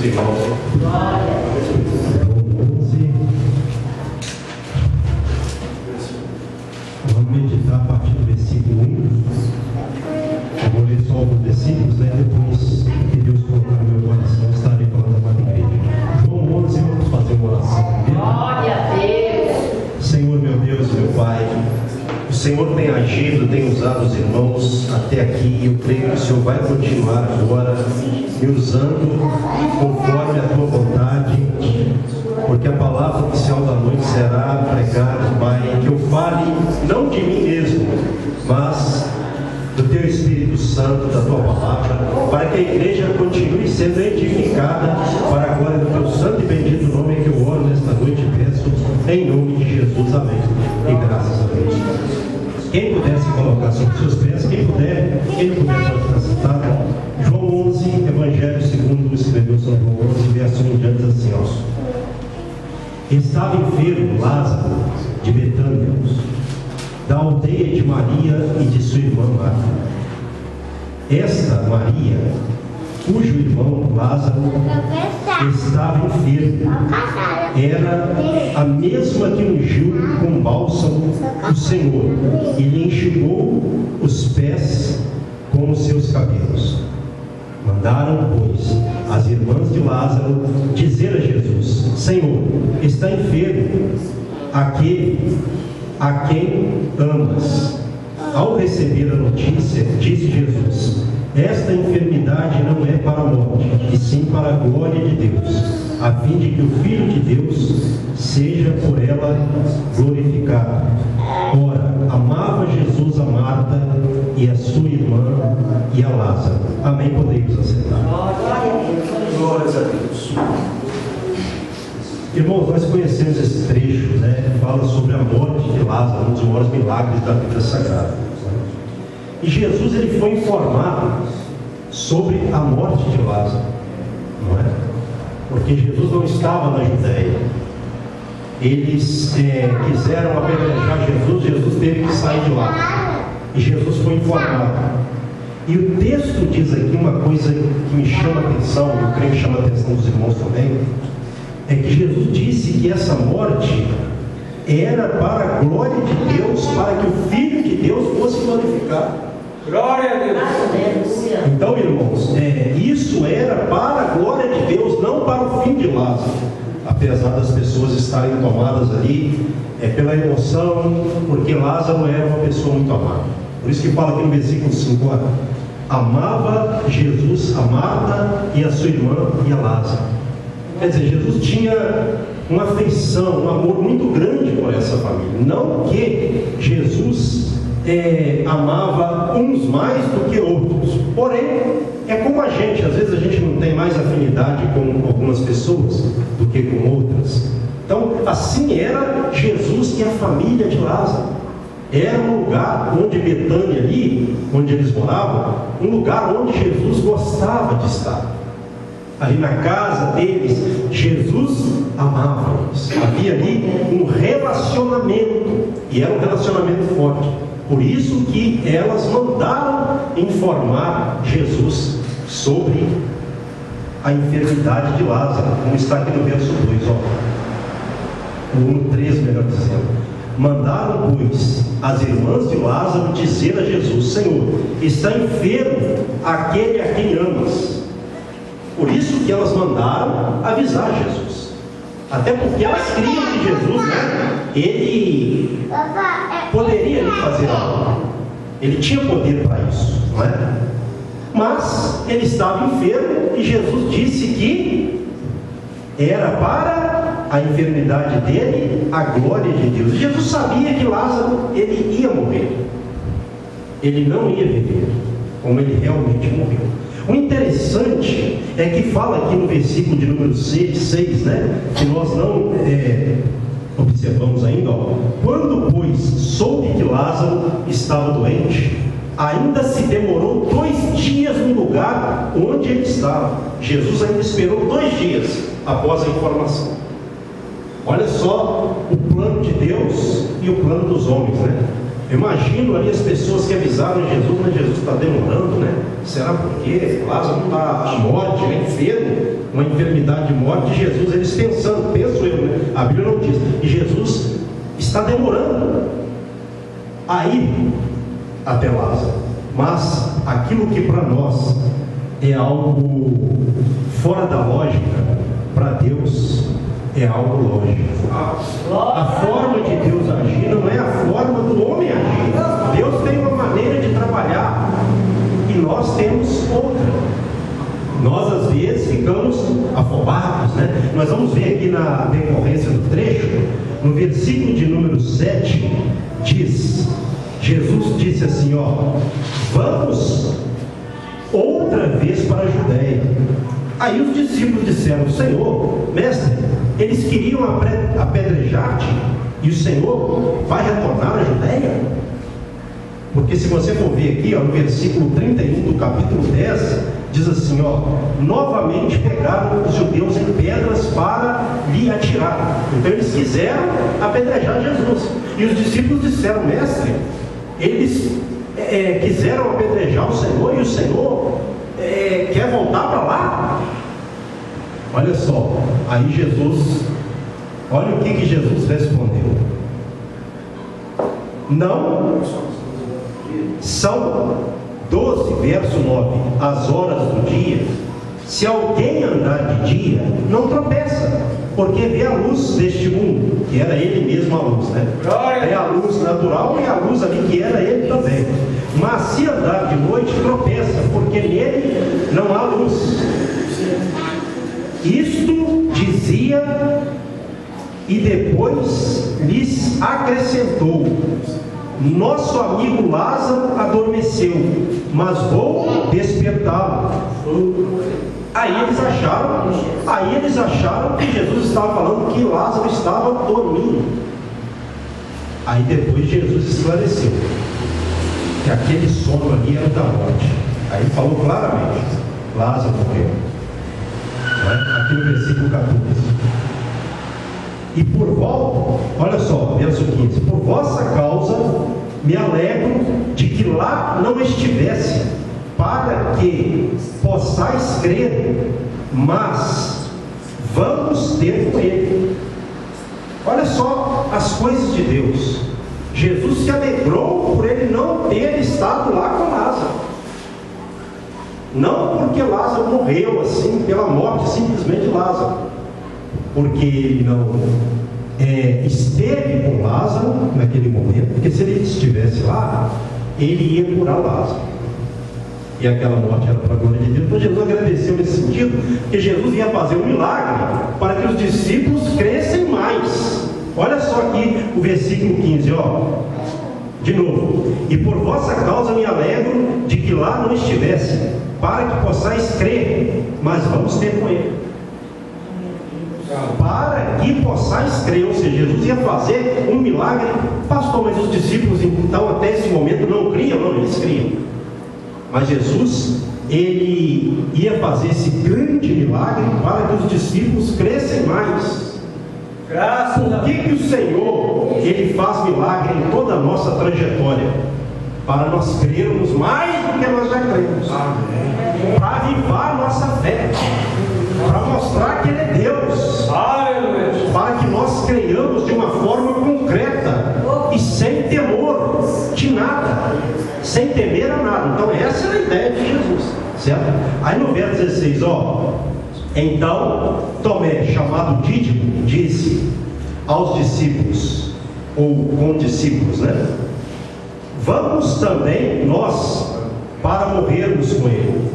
irmãos. Vamos meditar a partir do versículo 1. Eu vou ler só alguns versículos, né? Depois que Deus colocar no meu coração, estarei falando da Madre Igreja. João 11, vamos fazer uma oração. Glória a Deus. Senhor, meu Deus, meu Pai, o Senhor tem agido, tem usado os irmãos até aqui, e eu creio que o Senhor vai continuar agora me usando conforme a tua vontade, porque a palavra oficial da noite será pregada, Pai, que eu fale não de mim mesmo, mas do teu Espírito Santo, da tua palavra, para que a igreja continue sendo edificada para a glória do teu santo e bendito nome, que eu oro nesta noite e peço em nome de Jesus, amém, e graças a Deus. Quem pudesse colocar sobre os seus pés, quem não puder pode ficar sentado. João 11, Evangelho segundo escreveu São João 11, verso 1 diante assim, ó. Estava enfermo Lázaro de Betânia, da aldeia de Maria e de sua irmã Marta. Esta Maria, cujo irmão Lázaro estava enfermo, era a mesma que ungiu com bálsamo o Senhor e lhe enxugou os pés com os seus cabelos. Mandaram, pois, as irmãs de Lázaro dizer a Jesus: Senhor, está enfermo aquele a quem amas. Ao receber a notícia, disse Jesus: esta enfermidade não é para a morte, e sim para a glória de Deus, a fim de que o Filho de Deus seja por ela glorificado. Ora, amava Jesus a Marta e a sua irmã e a Lázaro. Amém. Podemos assentar. Glórias a Deus. Irmãos, nós conhecemos esse trecho, né? Fala sobre a morte de Lázaro, um dos maiores milagres da Bíblia Sagrada. E Jesus, ele foi informado sobre a morte de Lázaro, não é? Porque Jesus não estava na Judéia. Eles quiseram apedrejar Jesus, Jesus teve que sair de lá. E Jesus foi informado. E o texto diz aqui uma coisa que me chama a atenção, eu creio que chama a atenção dos irmãos também, é que Jesus disse que essa morte era para a glória de Deus, para que o Filho de Deus fosse glorificado. Glória a Deus. Então, irmãos, isso era para a glória de Deus, não para o fim de Lázaro. Apesar das pessoas estarem tomadas ali pela emoção, porque Lázaro era uma pessoa muito amada. Por isso que fala aqui no versículo 5, olha, amava Jesus a Marta e a sua irmã e a Lázaro. Quer dizer, Jesus tinha uma afeição, um amor muito grande por essa família. Não que Jesus amava uns mais do que outros, porém, é como a gente, às vezes a gente não tem mais afinidade com algumas pessoas do que com outras. Então, assim era Jesus e a família de Lázaro. Era um lugar onde Betânia ali, onde eles moravam, um lugar onde Jesus gostava de estar. Ali na casa deles, Jesus amava-os. Havia ali um relacionamento, e era um relacionamento forte. Por isso que elas mandaram informar Jesus sobre a enfermidade de Lázaro, como está aqui no verso 2, ou no 3, melhor dizendo. Mandaram, pois, as irmãs de Lázaro dizer a Jesus: Senhor, está enfermo aquele a quem amas. Por isso que elas mandaram avisar Jesus. Até porque elas criam que Jesus, ele poderia lhe fazer algo. Ele tinha poder para isso, não é? Mas ele estava enfermo e Jesus disse que era para a enfermidade dele a glória de Deus. E Jesus sabia que Lázaro, ele ia morrer. Ele não ia viver como ele realmente morreu. O interessante é que fala aqui no versículo de número 6, né? Que nós não observamos ainda, quando, pois, soube que Lázaro estava doente, ainda se demorou 2 dias no lugar onde ele estava. Jesus ainda esperou 2 dias após a informação. Olha só o plano de Deus e o plano dos homens, né? Eu imagino ali as pessoas que avisaram Jesus, mas Jesus está demorando, né? Será porque Lázaro está à morte, é enfermo, uma enfermidade de morte? Jesus, eles pensando, penso eu, né? A Bíblia não diz. E Jesus está demorando aí até Lázaro. Mas aquilo que para nós é algo fora da lógica, para Deus é algo lógico. A forma de Deus agir não é a forma do homem agir. Deus tem uma maneira de trabalhar e nós temos outra. Nós às vezes ficamos afobados, né? Nós vamos ver aqui na decorrência do trecho, no versículo de número 7, diz: Jesus disse assim, vamos outra vez para a Judéia. Aí os discípulos disseram: Senhor, mestre, eles queriam apedrejar-te e o Senhor vai retornar à Judéia? Porque se você for ver aqui, no versículo 31 do capítulo 10, diz assim, novamente pegaram os judeus em pedras para lhe atirar. Então eles quiseram apedrejar Jesus. E os discípulos disseram: mestre, eles quiseram apedrejar o Senhor e o Senhor quer voltar para lá? Olha só, aí Jesus, olha o que Jesus respondeu: não são 12, verso 9, as horas do dia. Se alguém andar de dia, não tropeça, porque vê a luz deste mundo, que era ele mesmo a luz, né? É a luz natural e a luz ali que era ele também. Mas se andar de noite, tropeça, porque nele não há luz. Isto dizia e depois lhes acrescentou: nosso amigo Lázaro adormeceu, mas vou despertá-lo. Aí eles acharam que Jesus estava falando que Lázaro estava dormindo. Aí depois Jesus esclareceu que aquele sono ali era da morte. Aí ele falou claramente: Lázaro morreu. Aqui no versículo 14. E por volta, olha só, verso 15: por vossa causa me alegro de que lá não estivesse, para que possais crer, mas vamos ter com ele. Olha só as coisas de Deus. Jesus se alegrou por ele não ter estado lá com Lázaro. Não porque Lázaro morreu assim, pela morte simplesmente de Lázaro, porque ele não esteve com Lázaro naquele momento, porque se ele estivesse lá, ele ia curar Lázaro, e aquela morte era para a glória de Deus. Então Jesus agradeceu nesse sentido, que Jesus ia fazer um milagre para que os discípulos crescem mais. Olha só aqui o versículo 15, de novo: e por vossa causa me alegro de que lá não estivesse, para que possais crer, mas vamos ter com ele. Para que possais crer, ou seja, Jesus ia fazer um milagre. Pastor, mas os discípulos então até esse momento não criam? Não, eles criam. Mas Jesus, ele ia fazer esse grande milagre para que os discípulos crescem mais. Por que o Senhor, ele faz milagre em toda a nossa trajetória? Para nós crermos mais do que nós já cremos. Para avivar a nossa fé, para mostrar que ele é Deus, para que nós creiamos de uma forma concreta e sem temor de nada, sem temer a nada. Então essa é a ideia de Jesus, certo? Aí no verso 16, então Tomé, chamado Dídimo, disse aos discípulos, ou condiscípulos, né? Vamos também nós para morrermos com ele.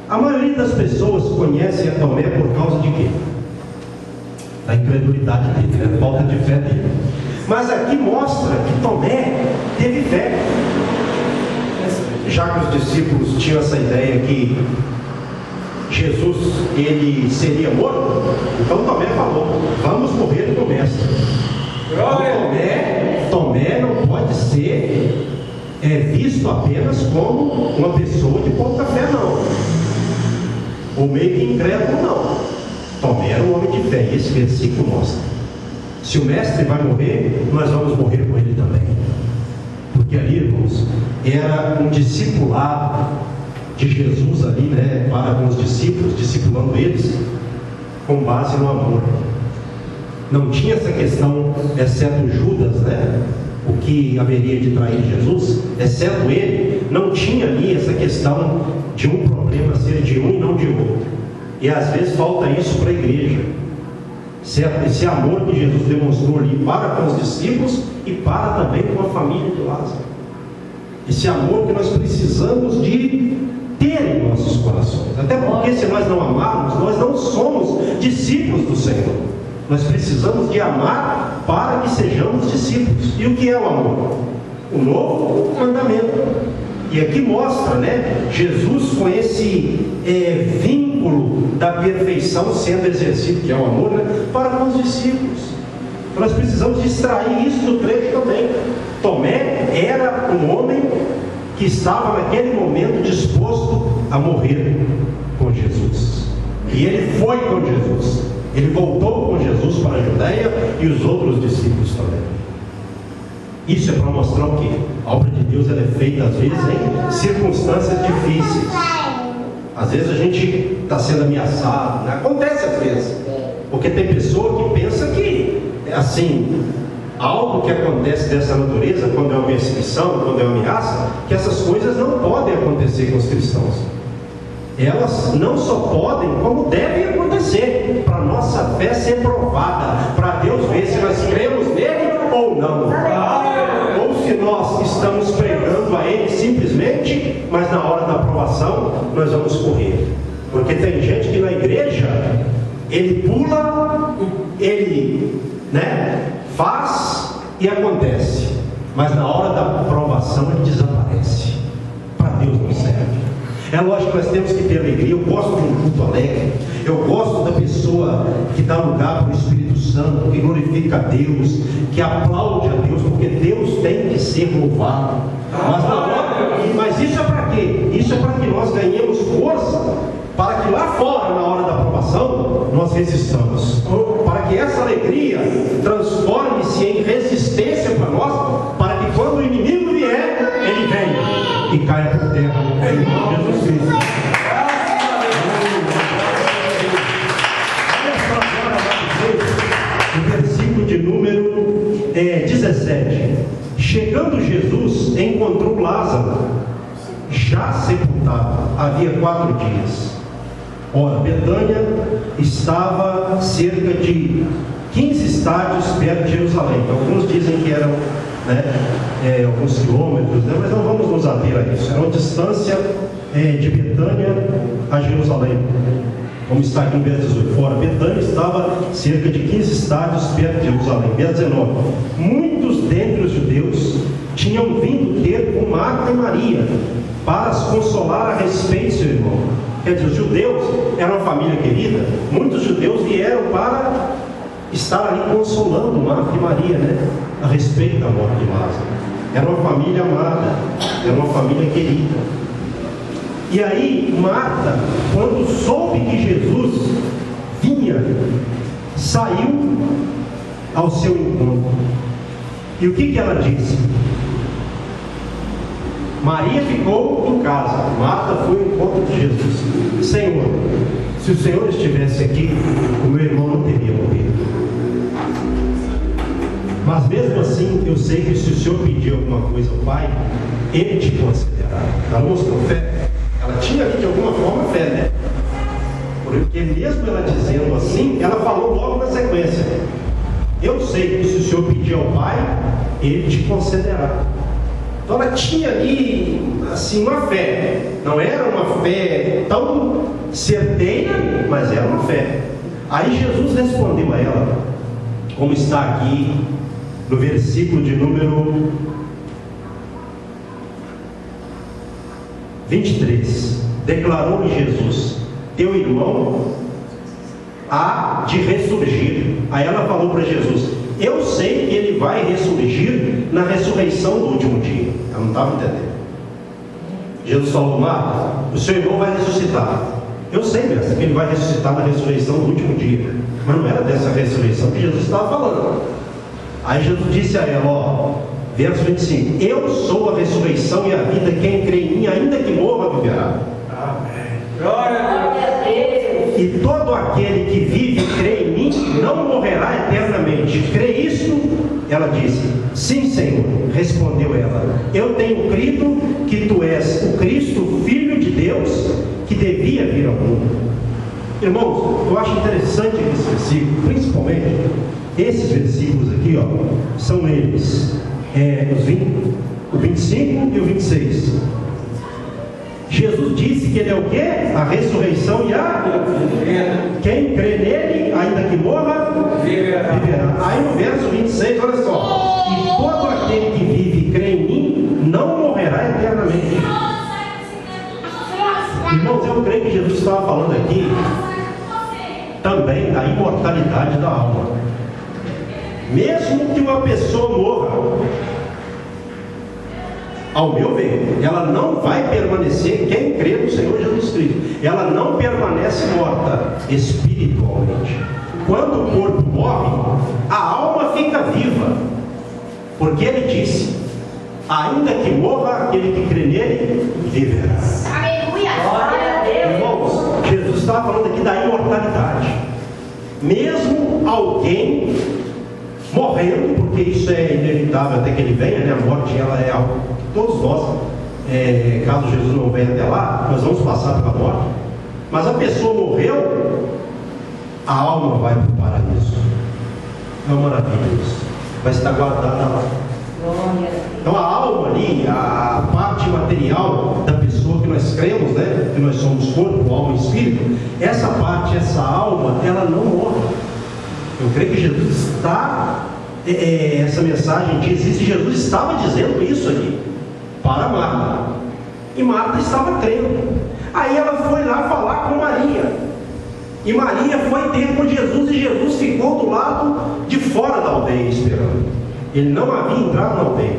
A maioria das pessoas conhece a Tomé por causa de quê? Da incredulidade dele, da falta de fé dele. Mas aqui mostra que Tomé teve fé. Já que os discípulos tinham essa ideia que Jesus, ele seria morto, então Tomé falou: vamos morrer com o mestre. Tomé não pode ser visto apenas como uma pessoa de pouca fé, não, ou meio que incrédulo, não. Tomé era um homem de fé, e esse versículo mostra: se o mestre vai morrer, nós vamos morrer com ele também, porque porque ali, irmãos, era um discipulado de Jesus ali, né, para com os discípulos, discipulando eles com base no amor. Não tinha essa questão, exceto Judas, né, o que haveria de trair Jesus, exceto ele, não tinha ali essa questão de um problema ser de um e não de outro. E às vezes falta isso para a igreja, certo? Esse amor que Jesus demonstrou ali para com os discípulos e para também com a família de Lázaro. Esse amor que nós precisamos de ter em nossos corações. Até porque se nós não amarmos, nós não somos discípulos do Senhor. Nós precisamos de amar para que sejamos discípulos. E o que é o amor? O novo mandamento. E aqui mostra, né, Jesus com esse vínculo da perfeição sendo exercido, que é o amor, né, para com os discípulos. Nós precisamos extrair isso do trecho também. Tomé era um homem que estava naquele momento disposto a morrer com Jesus. E ele foi com Jesus. Ele voltou com Jesus para a Judeia e os outros discípulos também. Isso é para mostrar o quê? A obra de Deus ela é feita às vezes em circunstâncias difíceis. Às vezes a gente está sendo ameaçado, né? Acontece às vezes. Porque tem pessoa que pensa que, assim, algo que acontece dessa natureza, quando é uma perseguição, quando é uma ameaça, que essas coisas não podem acontecer com os cristãos. Elas não só podem, como devem acontecer, para a nossa fé ser provada, para Deus ver se nós cremos nele ou não. Ou se nós estamos pregando a ele simplesmente, mas na hora da aprovação nós vamos correr. Porque tem gente que na igreja, ele pula, ele, né, faz e acontece, mas na hora da aprovação ele desaparece. Para Deus não serve. É lógico que nós temos que ter alegria. Eu gosto de um culto alegre. Eu gosto da pessoa que dá lugar para o Espírito Santo, que glorifica a Deus, que aplaude a Deus, porque Deus tem que ser louvado. Mas isso é para quê? Isso é para que nós ganhemos força, para que lá fora, na hora da aprovação, nós resistamos. Para que essa alegria transforme-se em resistência para nós, para que quando o inimigo vier, ele venha e caia por terra, em nome de Jesus Cristo. Olha só agora, o versículo de número 17. Chegando Jesus, encontrou Lázaro, já sepultado, havia 4 dias. Ora, Betânia estava cerca de 15 estádios perto de Jerusalém. Alguns dizem que eram, né, alguns quilômetros, né, mas não vamos nos ater a isso. Era uma distância de Betânia a Jerusalém. Como está aqui no verso 18. Fora, Betânia estava cerca de 15 estádios perto de Jerusalém. Verso 19. Muitos dentre os judeus tinham vindo ter com Marta e Maria para as consolar a respeito de seu irmão. Quer dizer, os judeus eram uma família querida. Muitos judeus vieram para estar ali consolando Marta e Maria, né, a respeito da morte de Lázaro. Era uma família amada, era uma família querida. E aí Marta, quando soube que Jesus vinha, saiu ao seu encontro. E o que ela disse? Maria ficou em casa, Marta foi ao encontro de Jesus. Senhor, se o Senhor estivesse aqui, o meu irmão não teria morrido. Mas mesmo assim, eu sei que se o Senhor pedir alguma coisa ao Pai, Ele te concederá. Ela mostrou fé. Ela tinha ali de alguma forma fé, né? Porque mesmo ela dizendo assim, ela falou logo na sequência: eu sei que se o Senhor pedir ao Pai, Ele te concederá. Então ela tinha ali, assim, uma fé. Não era uma fé tão certeira, mas era uma fé. Aí Jesus respondeu a ela, como está aqui no versículo de número 23. Declarou-lhe Jesus: teu irmão há de ressurgir. Aí ela falou para Jesus: eu sei que ele vai ressurgir na ressurreição do último dia. Ela não estava entendendo. Jesus falou: Marta, o seu irmão vai ressuscitar. Eu sei, mestre, que ele vai ressuscitar na ressurreição do último dia. Mas não era dessa ressurreição que Jesus estava falando. Aí Jesus disse a ela: ó, Verso 25: eu sou a ressurreição e a vida, quem crê em mim, ainda que morra, viverá. Amém. Glória a Deus. E todo aquele que vive e crê em mim não morrerá eternamente. Crê isto? Ela disse: sim, Senhor. Respondeu ela: eu tenho crido que tu és o Cristo, o Filho de Deus, que devia vir ao mundo. Irmãos, eu acho interessante esse versículo, principalmente esses versículos aqui, ó, são eles, o 25 e o 26. Jesus disse que ele é o quê? A ressurreição e a vida. Quem crê nele, ainda que morra, viverá. Aí no verso 26, olha só: e todo aquele que vive e crê em mim não morrerá eternamente. Irmãos, eu creio que Jesus estava falando aqui também da imortalidade da alma. Mesmo que uma pessoa morra, ao meu ver, ela não vai permanecer, quem crê no Senhor Jesus Cristo, ela não permanece morta espiritualmente. Quando o corpo morre, a alma fica viva, porque ele disse: ainda que morra, aquele que crê nele, viverá. Aleluia! Glória a Deus! Irmãos, Jesus estava falando aqui da imortalidade. Mesmo alguém morrendo, porque isso é inevitável até que ele venha, né? A morte, ela é algo que todos nós, caso Jesus não venha até lá, nós vamos passar pela morte. Mas a pessoa morreu, a alma vai para o paraíso. É uma maravilha isso. Vai estar guardada lá. Então a alma ali, a parte material da pessoa que nós cremos, né? Que nós somos corpo, alma e espírito, essa parte, essa alma, ela não morre. Eu creio que Jesus está, essa mensagem diz isso, e Jesus estava dizendo isso aqui para Marta, e Marta estava crendo. Aí ela foi lá falar com Maria, e Maria foi ter com Jesus, e Jesus ficou do lado de fora da aldeia esperando. Ele não havia entrado na aldeia.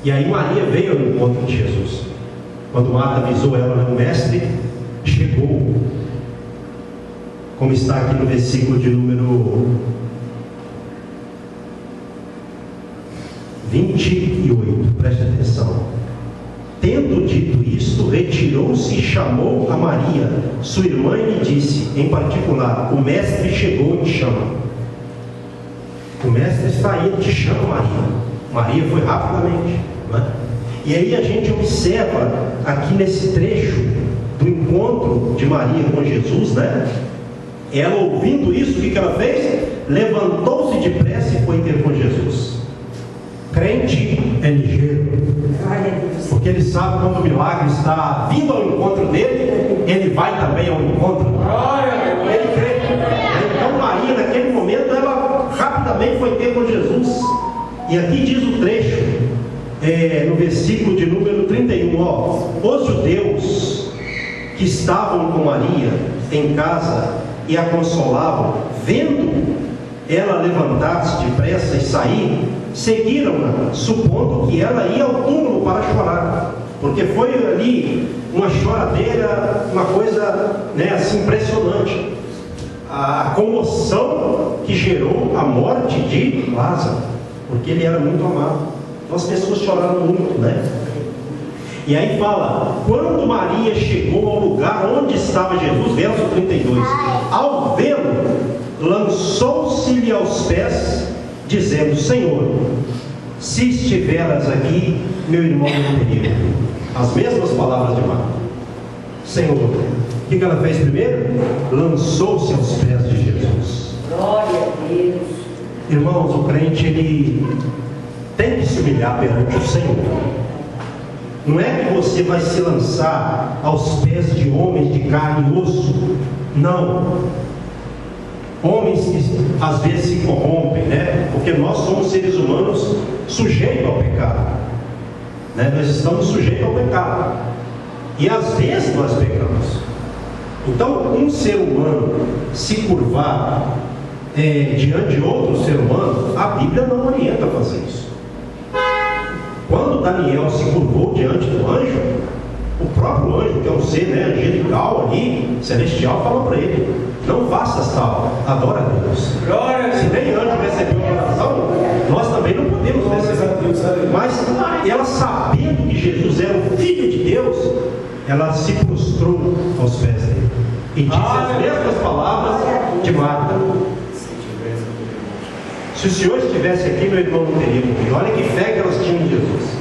E aí Maria veio ao encontro de Jesus. Quando Marta avisou ela, o mestre chegou, como está aqui no versículo de número 28, preste atenção. Tendo dito isto, retirou-se e chamou a Maria, sua irmã, e lhe disse, em particular: o mestre chegou e te chama. O mestre está aí, ele te chama, Maria. Maria foi rapidamente, né? E aí a gente observa aqui nesse trecho do encontro de Maria com Jesus, né? Ela, ouvindo isso, o que ela fez? Levantou-se depressa e foi ter com Jesus. Crente é ligeiro, porque ele sabe quando o milagre está vindo ao encontro dele, ele vai também ao encontro. Ele crê. Então Maria, naquele momento, ela rapidamente foi ter com Jesus. E aqui diz o trecho, no versículo de número 31, ó: os judeus que estavam com Maria em casa e a consolavam, vendo ela levantar-se depressa e sair, seguiram-na, supondo que ela ia ao túmulo para chorar, porque foi ali uma choradeira, uma coisa, né, assim, impressionante, a comoção que gerou a morte de Lázaro, porque ele era muito amado. Então as pessoas choraram muito, né? E aí fala: quando Maria chegou ao lugar onde estava Jesus, verso 32, ao vê-lo, lançou-se-lhe aos pés, dizendo: Senhor, se estiveras aqui, meu irmão não teria. As mesmas palavras de Marta. Senhor, o que ela fez primeiro? Lançou-se aos pés de Jesus. Glória a Deus. Irmãos, o crente, ele tem que se humilhar perante o Senhor. Não é que você vai se lançar aos pés de homens de carne e osso. Não. Homens que às vezes se corrompem, né? Porque nós somos seres humanos sujeitos ao pecado, né? Nós estamos sujeitos ao pecado, e às vezes nós pecamos. Então, um ser humano se curvar diante de outro ser humano, a Bíblia não orienta a fazer isso. Quando Daniel se curvou diante do anjo, o próprio anjo, que é um ser, né, angelical ali, celestial, falou para ele: não faças tal, adora a Deus. Se nem anjo recebeu a oração, nós também não podemos podemos perceber. Mas ela, sabendo que Jesus era o Filho de Deus, ela se prostrou aos pés dele e disse as mesmas palavras de Marta. Se o Senhor estivesse aqui, meu irmão não teria morrido. Olha que fé que elas tinham em Jesus.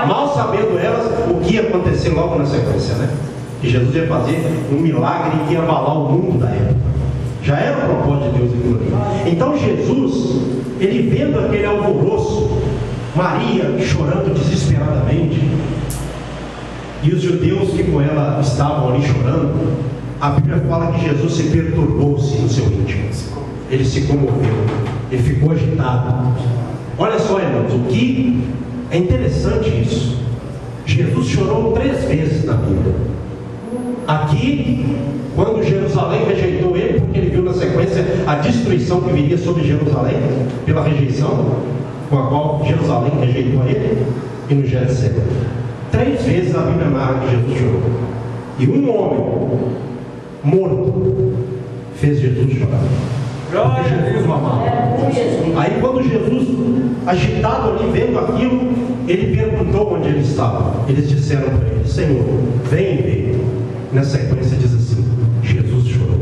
Mal sabendo elas o que ia acontecer logo na sequência, né? Que Jesus ia fazer um milagre que ia abalar o mundo da época. Já era o propósito de Deus aquilo ali. Então Jesus, ele vendo aquele alvoroço, Maria chorando desesperadamente, e os judeus que com ela estavam ali chorando, a Bíblia fala que Jesus se perturbou-se no seu íntimo. Ele se comoveu, ele ficou agitado. Olha só, irmãos, o que é interessante isso. Jesus chorou 3 vezes na Bíblia. Aqui, quando Jerusalém rejeitou ele, porque ele viu na sequência a destruição que viria sobre Jerusalém, pela rejeição com a qual Jerusalém rejeitou ele, e no Getsemane. 3 vezes a Bíblia narra que Jesus chorou. E um homem morto fez Jesus chorar. Porque Jesus o amava. Aí quando Jesus, agitado ali, vendo aquilo, ele perguntou onde ele estava. Eles disseram para ele: Senhor, vem ver. Na sequência diz assim: Jesus chorou.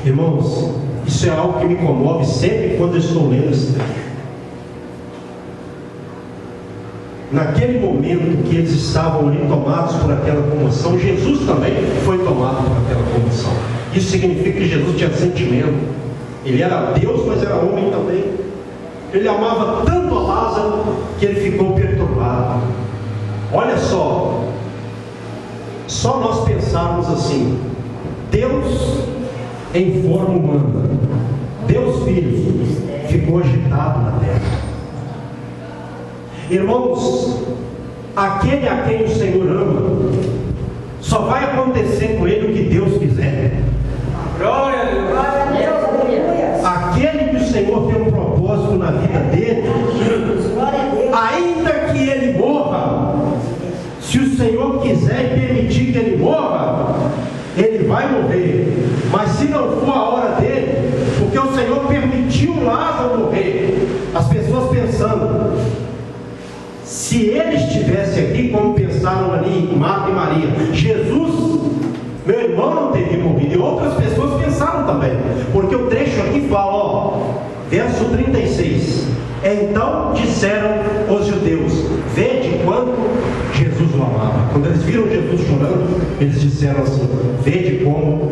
Irmãos, isso é algo que me comove sempre quando eu estou lendo esse texto. Naquele momento que eles estavam ali tomados por aquela comoção, Jesus também foi tomado por aquela comoção. Isso significa que Jesus tinha sentimento. Ele era Deus, mas era homem também. Ele amava tanto a Lázaro que ele ficou perturbado. Olha só nós pensarmos assim: Deus em forma humana, Deus Filho, ficou agitado na terra. Irmãos, aquele a quem o Senhor ama, só vai acontecer com ele o que Deus quiser. Glória a Deus. Aquele que o Senhor tem um propósito na vida dele, ainda que ele morra, se o Senhor quiser e permitir que ele morra, ele vai morrer. Mas se não for a hora dele, porque o Senhor permitiu Lázaro morrer, as pessoas pensando, se ele estivesse aqui, como pensaram ali em Marta e Maria, Jesus, meu irmão, não teria morrido. E outras pessoas pensaram também, porque o trecho aqui fala, verso 36: então disseram os judeus: vede quanto Jesus o amava. Quando eles viram Jesus chorando, eles disseram assim: vede como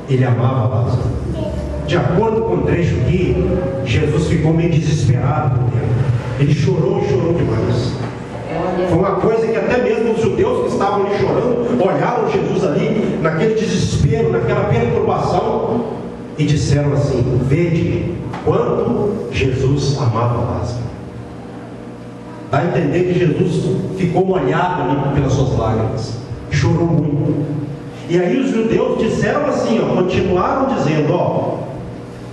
ele amava Lázaro. De acordo com o trecho aqui, Jesus ficou meio desesperado por ele. Ele chorou e chorou demais. Foi uma coisa que até mesmo os judeus que estavam ali chorando olharam Jesus ali naquele desespero, naquela perturbação, e disseram assim: vede quanto Jesus amava Lázaro. Dá a entender que Jesus ficou molhado ali pelas suas lágrimas, chorou muito. E aí os judeus disseram assim, continuaram dizendo,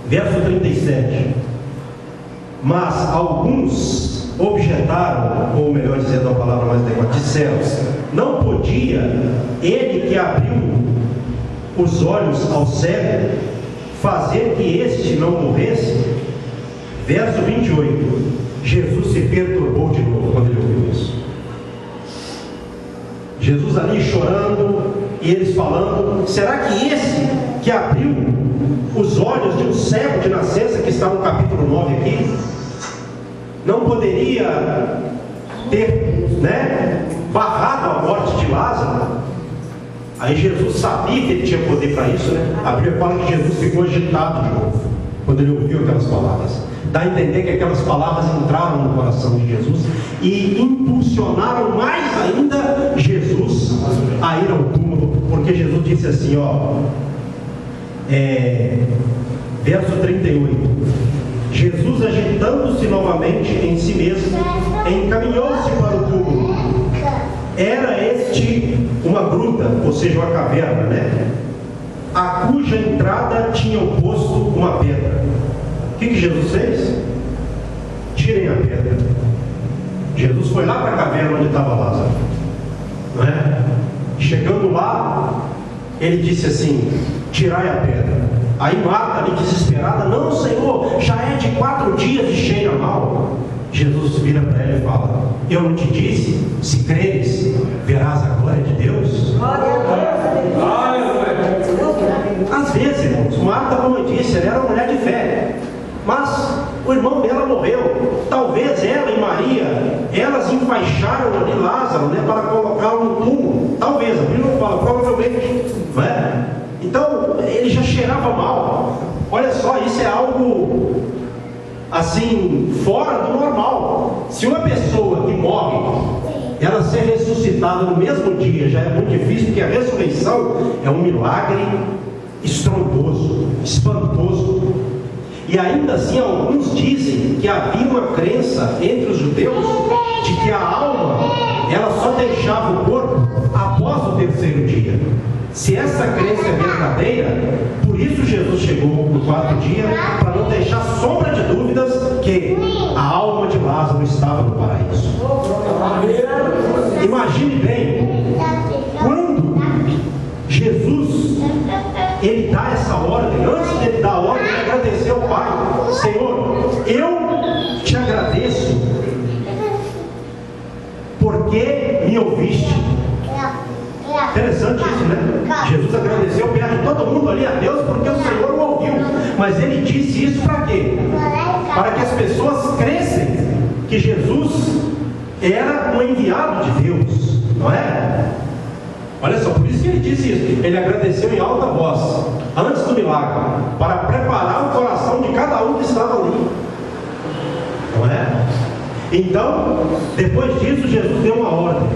verso 37: mas alguns objetaram, ou melhor dizendo a palavra mais adequada, disseram: não podia ele que abriu os olhos ao cego fazer que este não morresse? Verso 28: Jesus se perturbou de novo quando ele ouviu isso. Jesus ali chorando, e eles falando: será que esse que abriu os olhos de um cego de nascença, que está no capítulo 9 aqui, não poderia ter, barrado a morte de Lázaro? Aí Jesus sabia que ele tinha poder para isso, A Bíblia fala que Jesus ficou agitado de novo quando ele ouviu aquelas palavras. Dá a entender que aquelas palavras entraram no coração de Jesus e impulsionaram mais ainda Jesus a ir ao túmulo, porque Jesus disse assim, verso 38: Jesus, agitando-se novamente em si mesmo, encaminhou-se para o túmulo. Era este uma gruta, ou seja, uma caverna, a cuja entrada tinha posto uma pedra. O que Jesus fez? Tirem a pedra. Jesus foi lá para a caverna onde estava Lázaro, Chegando lá, ele disse assim: tirai a pedra. Aí Marta ali desesperada: não, Senhor, já é de 4 dias e cheira mal. Jesus vira para ela e fala: eu não te disse, se creres, verás a glória de Deus? Às vezes, irmãos, Marta, como eu disse, ela era uma mulher de fé, mas o irmão dela morreu. Talvez ela e Maria, elas enfaixaram ali Lázaro, né, para colocá-lo no túmulo. Talvez, a Bíblia não fala, provavelmente, não é? Então, ele já cheirava mal. Olha só, isso é algo assim, fora do normal. Se uma pessoa que morre, ela ser ressuscitada no mesmo dia, já é muito difícil, porque a ressurreição é um milagre estrondoso, espantoso. E ainda assim, alguns dizem que havia uma crença entre os judeus de que a alma, ela só deixava o corpo após o 3º dia. Se essa crença é verdadeira, por isso Jesus chegou no 4º dia, para não deixar sombra de dúvidas que a alma de Lázaro estava no paraíso. Imagine bem, quando Jesus ele dá essa ordem, antes de ele dar a ordem, ele agradeceu ao Pai: Senhor, eu te agradeço porque me ouviste. Interessante isso, né? Jesus agradeceu perto de todo mundo ali a Deus porque o Senhor o ouviu. Mas ele disse isso para quê? Para que as pessoas crescem que Jesus era um enviado de Deus, não é? Olha só, por isso que ele disse isso. Ele agradeceu em alta voz, antes do milagre, para preparar o coração de cada um que estava ali, não é? Então, depois disso, Jesus deu uma ordem: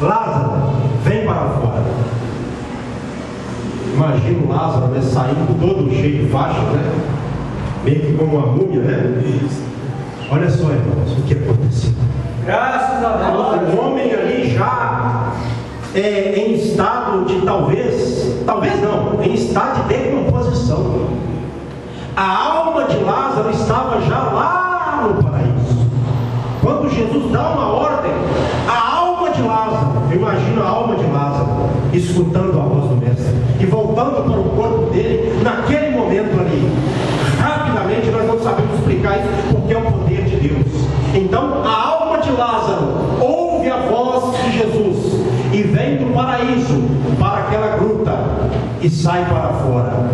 Lázaro, vem para fora. Imagina o Lázaro, né, saindo todo cheio de faixa, né? Meio que como uma múmia, né? Olha só, irmãos, o que aconteceu. Graças a Deus. O homem ali já em estado de talvez não, em estado de decomposição. A alma de Lázaro estava já lá no paraíso. Quando Jesus dá uma ordem, a alma de Lázaro, eu imagino a alma de Lázaro escutando a voz do Mestre e voltando para o corpo dele naquele momento ali. Rapidamente, nós não sabemos explicar isso porque é o poder de Deus. Então a alma de Lázaro ouve a voz de Jesus e vem do paraíso para aquela gruta e sai para fora.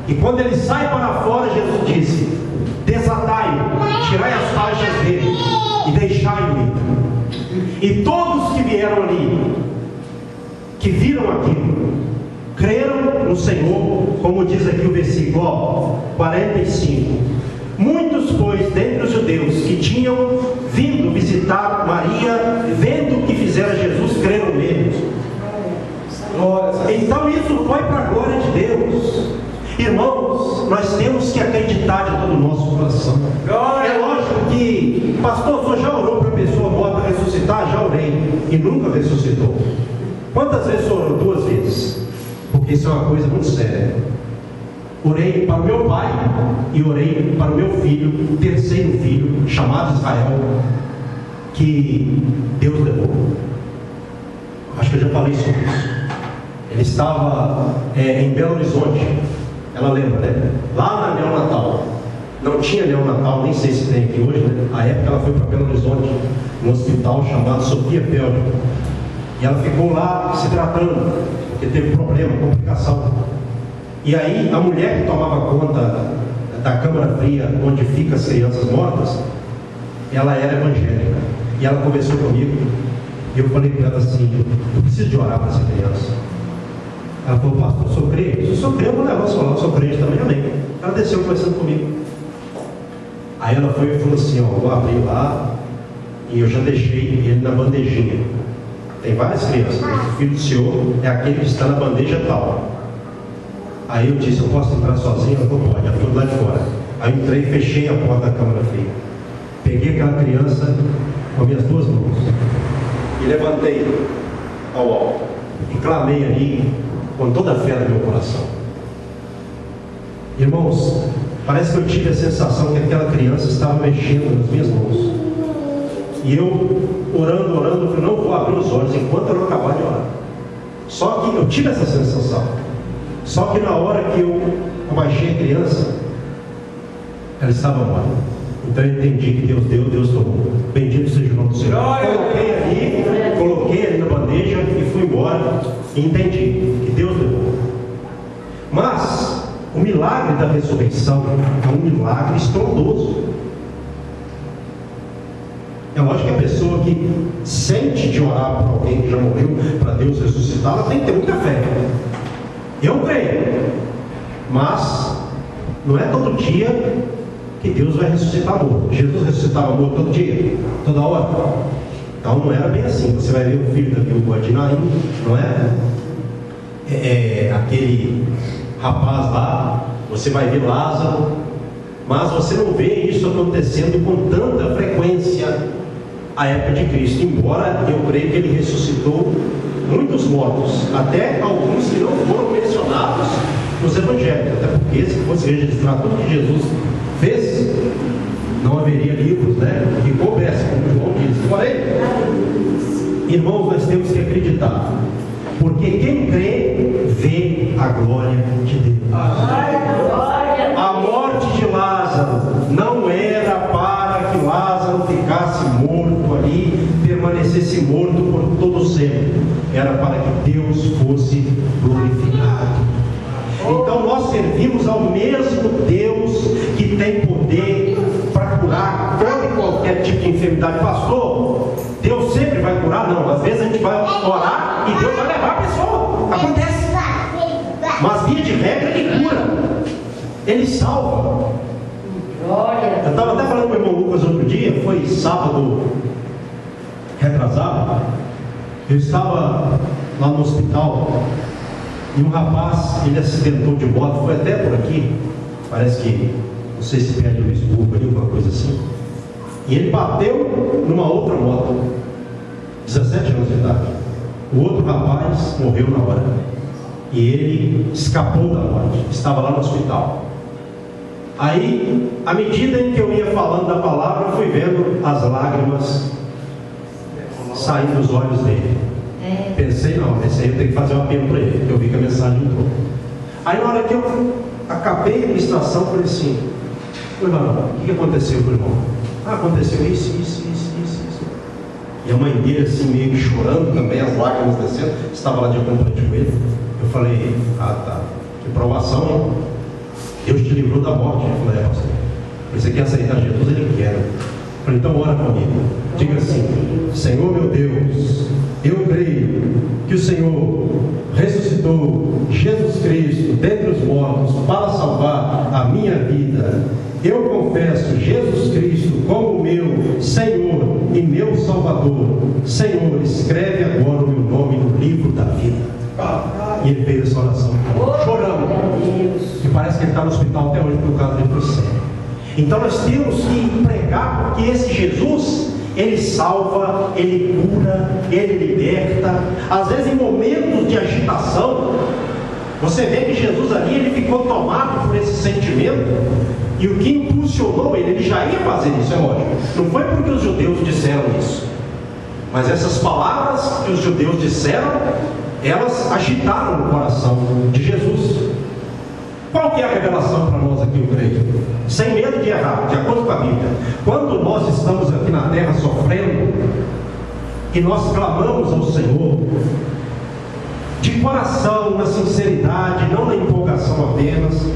E quando ele sai para fora, Jesus disse: desatai-o, tirai as faixas dele e deixai-o ir. E todos que vieram ali, que viram aquilo, creram no Senhor, como diz aqui o versículo 45. Muitos, pois, dentre os judeus que tinham vindo visitar Maria, vendo o que fizera Jesus, creram nele. Então isso foi para a glória de Deus. Irmãos, nós temos que acreditar de todo o nosso coração. É lógico que, pastor, o senhor já orou para a pessoa morta ressuscitar? Já orei, e nunca ressuscitou. Quantas vezes o senhor orou? 2 vezes. Porque isso é uma coisa muito séria. Orei para o meu pai e orei para o meu filho, o 3º filho, chamado Israel, que Deus levou. Acho que eu já falei sobre isso. Ele estava em Belo Horizonte. Ela lembra, né? Lá na neonatal. Não tinha neonatal, nem sei se tem aqui hoje, né? A época ela foi para Belo Horizonte, num hospital chamado Sofia Pélvica. E ela ficou lá se tratando, porque teve problema, complicação. E aí a mulher que tomava conta da câmara fria, onde ficam as crianças mortas, ela era evangélica. E ela conversou comigo, e eu falei para ela assim: eu preciso de orar para essa criança. Ela falou: pastor, eu sou crente. Se eu sou crente, eu vou levar o senhor lá, eu sou crente também, amém. Ela desceu conversando comigo. Aí ela foi e falou assim: ó, vou abrir lá, e eu já deixei ele na bandejinha. Tem várias crianças, mas o filho do senhor é aquele que está na bandeja tal. Aí eu disse: eu posso entrar sozinho? Ela falou: pode. Ela foi lá de fora. Aí eu entrei e fechei a porta da câmara fria. Peguei aquela criança com as minhas 2 mãos e levantei ao alto e clamei ali com toda a fé do meu coração. Irmãos, parece que eu tive a sensação que aquela criança estava mexendo nas minhas mãos. E eu, orando, eu falei: não vou abrir os olhos enquanto eu não acabar de orar. Só que eu tive essa sensação. Só que na hora que eu abaixei a criança, ela estava morta. Então eu entendi que Deus deu, Deus tomou. Bendito seja o nome do Senhor. Coloquei ali na bandeja e fui embora. E entendi que Deus levou. Mas o milagre da ressurreição é um milagre estrondoso. É lógico que a pessoa que sente de orar por alguém que já morreu, para Deus ressuscitar, ela tem que ter muita fé. Eu creio, mas não é todo dia que Deus vai ressuscitar morto. Jesus ressuscitava morto todo dia, toda hora. Então não era bem assim. Você vai ver o filho da viúva de Naim, não é? Aquele rapaz lá, você vai ver Lázaro, mas você não vê isso acontecendo com tanta frequência à época de Cristo, embora eu creio que ele ressuscitou muitos mortos, até alguns que não foram mencionados nos evangelhos, até porque se fosse registrar tudo que Jesus fez, não haveria livros, né, que coubessem, como João disse. Porém, irmãos, nós temos que acreditar, porque quem crê vê a glória de Deus. A morte de Lázaro não era para que Lázaro ficasse morto ali, permanecesse morto por todo sempre. Era para que Deus fosse glorificado. Então nós servimos ao mesmo Deus que tem poder para curar toda e qualquer tipo de enfermidade. Pastor, Deus sempre vai curar? Não, às vezes a gente vai orar e Deus vai levar a pessoa. Acontece. Mas via de regra ele cura, ele salva. Eu estava até falando com o irmão Lucas outro dia, foi sábado retrasado. Eu estava lá no hospital e um rapaz, ele acidentou de moto, foi até por aqui, parece que, não sei se perto de Luisburgo ali, alguma coisa assim, e ele bateu numa outra moto, 17 anos de idade. O outro rapaz morreu na hora e ele escapou da morte, estava lá no hospital. Aí, à medida em que eu ia falando da palavra, eu fui vendo as lágrimas saindo dos olhos dele. Pensei, não, esse aí eu tenho que fazer um apelo para ele, porque eu vi que a mensagem entrou. Aí na hora que eu acabei a administração, eu falei assim, irmão, o que aconteceu com o irmão? Aconteceu isso. E a mãe dele assim, meio que chorando também, as lágrimas descendo, estava lá de acompanhante com ele. Eu falei, tá, que provação, hein? Deus te livrou da morte. Ele falou, pastor, você quer aceitar Jesus? Ele quer. Eu falei, então ora comigo. Diga assim, Senhor meu Deus, eu creio que o Senhor ressuscitou Jesus Cristo dentre os mortos para salvar a minha vida. Eu confesso Jesus Cristo como meu Senhor e meu Salvador. Senhor, escreve agora o meu nome no livro da vida. E ele fez essa oração, chorando. E parece que ele está no hospital até hoje por causa do céu. Então nós temos que pregar, porque esse Jesus, ele salva, ele cura, ele liberta. Às vezes em momentos de agitação, você vê que Jesus ali, ele ficou tomado por esse sentimento. E o que impulsionou ele já ia fazer isso, é lógico. Não foi porque os judeus disseram isso, mas essas palavras que os judeus disseram, elas agitaram o coração de Jesus. Qual que é a revelação para nós aqui, eu creio? Sem medo de errar, de acordo com a Bíblia. Quando nós estamos aqui na terra sofrendo, e nós clamamos ao Senhor, de coração, na sinceridade, não na empolgação apenas,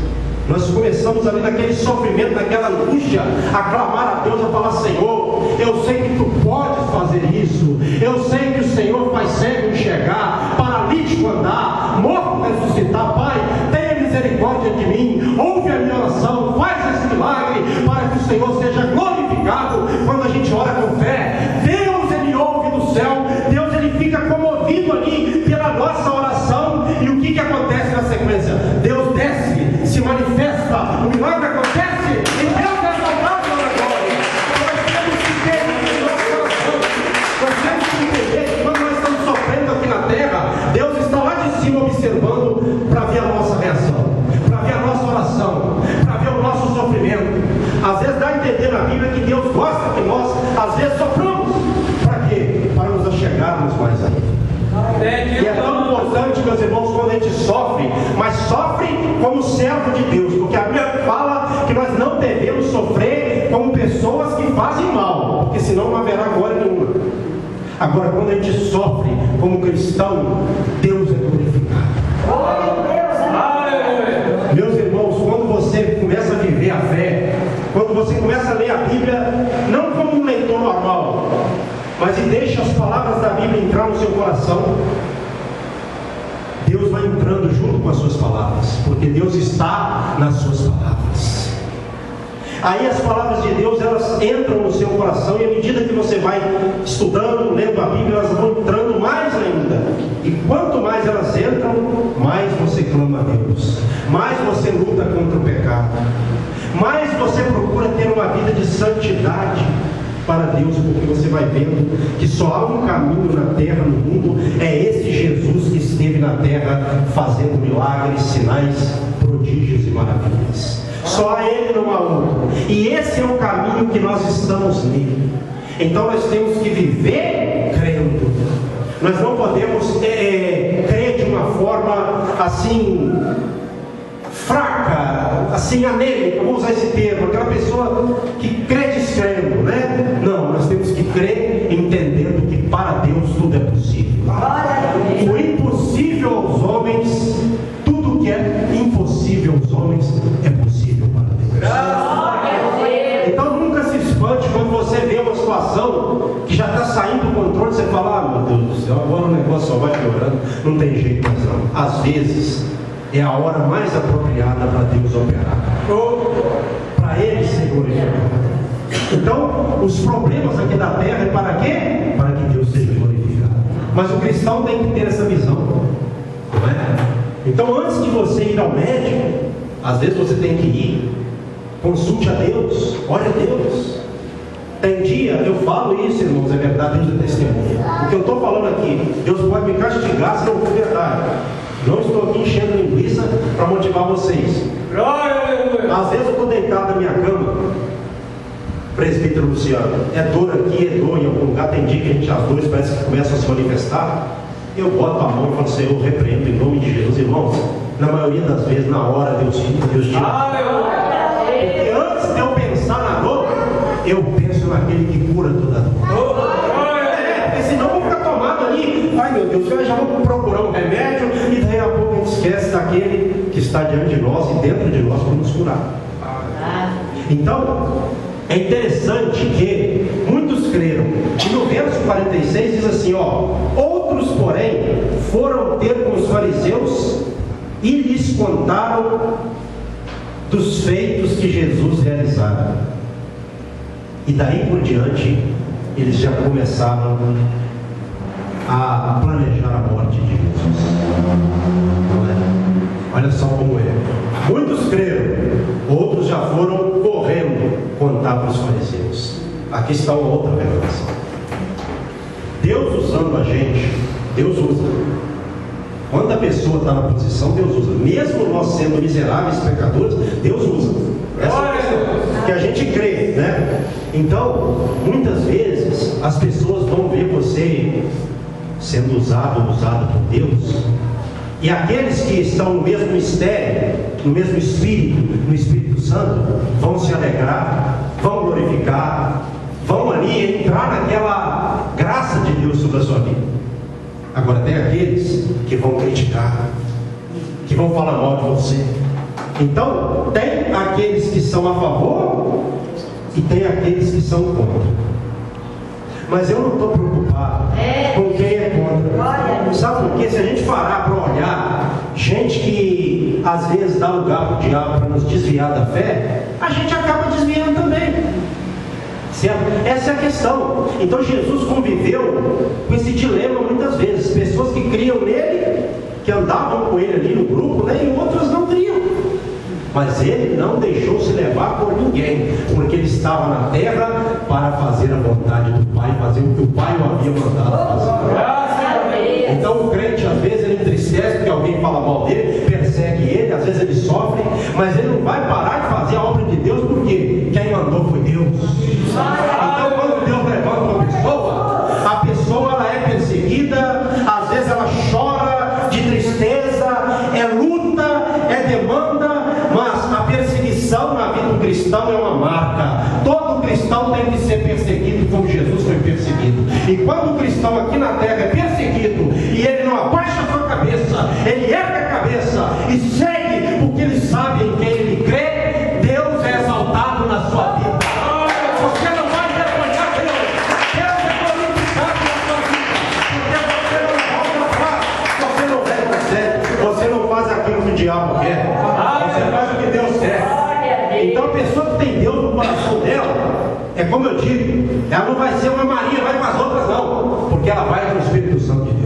nós começamos ali naquele sofrimento, naquela angústia, a clamar a Deus, a falar, Senhor, eu sei que Tu podes fazer isso, eu sei que o Senhor faz cego enxergar, paralítico andar, morto ressuscitar. Pai, tenha misericórdia de mim, ouve a minha oração, faz esse milagre, para que o Senhor seja glorificado. Quando a gente ora com fé, Deus, Ele ouve do céu, Deus, Ele fica comovido ali pela nossa oração. E o que acontece na sequência? Deus desce, se manifesta, o milagre acontece, e Deus é salvado na glória. Nós temos que ter isso no nosso coração. Nós temos que entender que quando nós estamos sofrendo aqui na terra, Deus está lá de cima observando para ver a nossa reação, para ver a nossa oração, para ver o nosso sofrimento. Às vezes dá a entender na sofre como servo de Deus, porque a Bíblia fala que nós não devemos sofrer como pessoas que fazem mal, porque senão não haverá glória nenhuma. Agora, quando a gente sofre como cristão, Deus é glorificado. Meus irmãos, quando você começa a viver a fé, quando você começa a ler a Bíblia, não como um leitor normal, mas e deixa as palavras da Bíblia entrar no seu coração, Deus vai entrando junto com as suas palavras, porque Deus está nas suas palavras. Aí as palavras de Deus, elas entram no seu coração, e à medida que você vai estudando, lendo a Bíblia, elas vão entrando mais ainda. E quanto mais elas entram, mais você clama a Deus, mais você luta contra o pecado, mais você procura ter uma vida de santidade para Deus, porque você vai vendo que só há um caminho na terra, no mundo, é esse Jesus que esteve na terra fazendo milagres, sinais, prodígios e maravilhas. Só a Ele, não há outro. E esse é o caminho que nós estamos nele. Então nós temos que viver crendo. Nós não podemos crer de uma forma assim fraca, assim anêmica, vou usar esse termo, aquela pessoa que crê descrendo, né? Não, nós temos que crer entendendo que para Deus tudo é possível. O impossível aos homens, tudo que é impossível aos homens é possível para Deus. Então nunca se espante quando você vê uma situação que já está saindo do controle, você fala, ah, meu Deus do céu, agora o negócio só vai piorando, não tem jeito mais não. Às vezes é a hora mais apropriada para Deus operar, para Ele ser glorificado. Então, os problemas aqui da terra é para quê? Para que Deus seja glorificado. Mas o cristão tem que ter essa visão, não é? Então, antes de você ir ao médico, às vezes você tem que ir, consulte a Deus, ore a Deus. Tem dia, eu falo isso, irmãos, é verdade, Deus é testemunha. O que eu estou falando aqui, Deus pode me castigar se não for verdade. Não estou aqui enchendo linguiça para motivar vocês. Às vezes eu estou deitado na minha cama, presbítero Luciano, é dor aqui, é dor em algum lugar. Tem dia que as dores parece que começam a se manifestar. Eu boto a mão e falo, Senhor, eu repreendo em nome de Jesus. Irmãos, na maioria das vezes, na hora, Deus tira. Porque antes de eu pensar na dor, eu penso naquele que cura toda a dor. Porque senão eu vou ficar tomado ali. Ai meu Deus, eu já vou procurar um remédio e daí a pouco a gente esquece daquele que está diante de nós e dentro de nós para nos curar. Então, é interessante que muitos creram. E no verso 46 diz assim, outros porém foram ter com os fariseus e lhes contaram dos feitos que Jesus realizara. E daí por diante eles já começaram a planejar a morte de Jesus. Não é? Olha só como é. Muitos creram, outros já foram correndo contar para os fariseus. Aqui está uma outra revelação. Deus usando a gente, Deus usa. Quando a pessoa está na posição, Deus usa. Mesmo nós sendo miseráveis pecadores, Deus usa. Essa é a questão que a gente crê, né? Então, muitas vezes as pessoas vão ver você sendo usado por Deus, e aqueles que estão no mesmo mistério, no mesmo Espírito, no Espírito Santo, vão se alegrar, vão glorificar, vão ali entrar naquela graça de Deus sobre a sua vida. Agora tem aqueles que vão criticar, que vão falar mal de você. Então tem aqueles que são a favor e tem aqueles que são contra. Mas eu não estou preocupado com quem é contra. Sabe por quê? Se a gente parar para olhar gente que às vezes dá lugar para o diabo para nos desviar da fé, a gente acaba desviando também. Certo? Essa é a questão. Então Jesus conviveu com esse dilema muitas vezes. Pessoas que criam nele, que andavam com ele ali no grupo, né? E outras não criam. Mas ele não deixou se levar por ninguém, porque ele estava na terra para fazer a vontade do Pai, fazer o que o Pai o havia mandado fazer. Então o crente às vezes ele entristece porque alguém fala mal dele, persegue ele, às vezes ele sofre, mas ele não vai parar de fazer a obra de Deus, porque quem mandou foi Deus. Então quando Deus levanta uma pessoa, a pessoa ela é perseguida, às vezes ela chora de tristeza, é luta, quando o cristão aqui na terra é perseguido e ele não abaixa a sua cabeça, ele ergue a cabeça e segue, porque ele sabe em quem ele crê, Deus é exaltado na sua vida. Você não vai reconhecer Deus, Deus é glorificado na sua vida, porque você não volta atrás, você não reconhece, você não faz aquilo que o diabo quer, você faz o que Deus quer. Então a pessoa que tem Deus no coração dela, é como eu digo, ela não vai ser uma Maria, vai com as outras não, porque ela vai com o Espírito Santo de Deus.